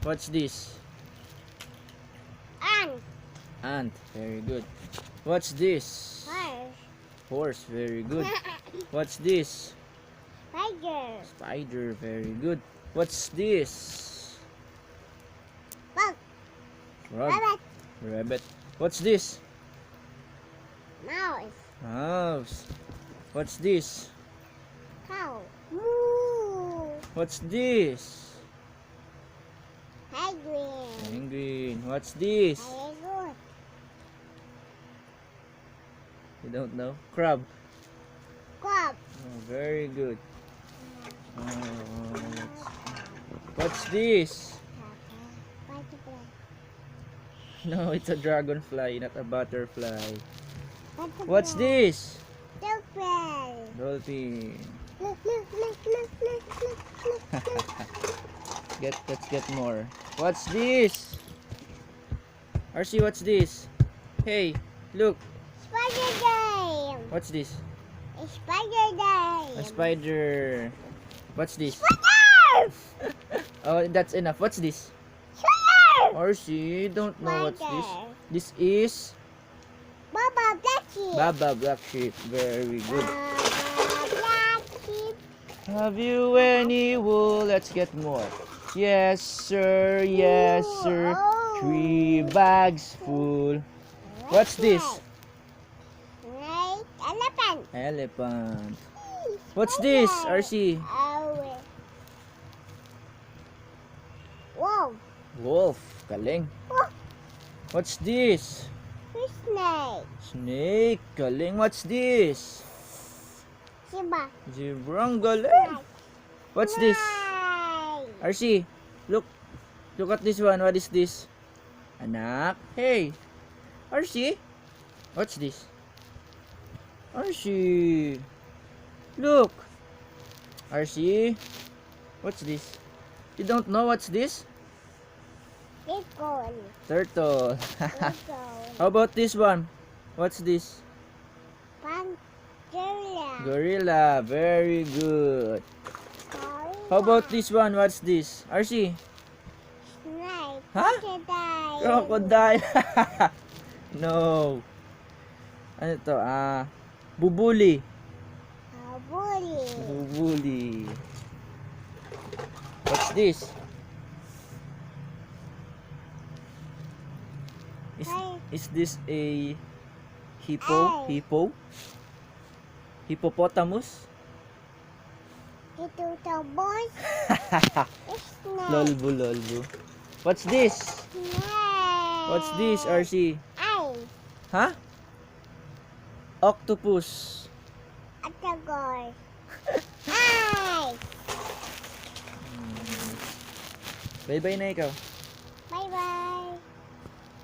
What's this? Ant. Ant. Very good. What's this? Horse. Horse. Very good. What's this? Spider. Spider. Very good. What's this? Bug. Frog. Rabbit. Rabbit. What's this? Mouse. Mouse. What's this? Cow. Moo. What's this? Penguin. Penguin. What's this? Very good. You don't know? Crab. Crab. Oh, very good. What's this? Butterfly. No, it's a dragonfly, not a butterfly. Butterfly. What's this? Dolphin. Dolphin. Look, look, look, look, look, look, look, look. Let's get more. What's this? RC, what's this? Hey, look. Spider game. What's this? A spider game. A spider. What's this? Spider. Oh, that's enough. What's this? Spider. RC, don't know what's this. Spider. This is Baba Black Sheep. Baba Black Sheep. Very good. Baba Black Sheep. Have you any wool? Let's get more. Yes, sir. Yes, sir. Oh. 3 bags full. What's this? Snake. Elephant. Elephant. What's this, RC? Owl. Wolf. Wolf. Galing. Wolf. What's this? Snake. Snake. Galing. What's this? Zebra. Zebra. Ang galing. What's this? Snake. RC, look. Look at this one. What is this? Anak. Hey. RC. What's this? RC. Look. RC. What's this? You don't know what's this? Eagle. Turtle. Eagle. How about this one? What's this? Pantera. Gorilla. Very good. How about this one? What's this? RC. Snake. Huh? Crocodile. Crocodile. No. Ano to? Bubuli. Bully. Bubuli. What's this? Is this a hippo? Ay. Hippo? Hippopotamus? Ito the boys. Snake. Lolbu, lolbu. What's this? Snake. What's this, RC? Ay. Huh? Octopus. Atagoy. Ay. Bye-bye na ikaw. Bye bye.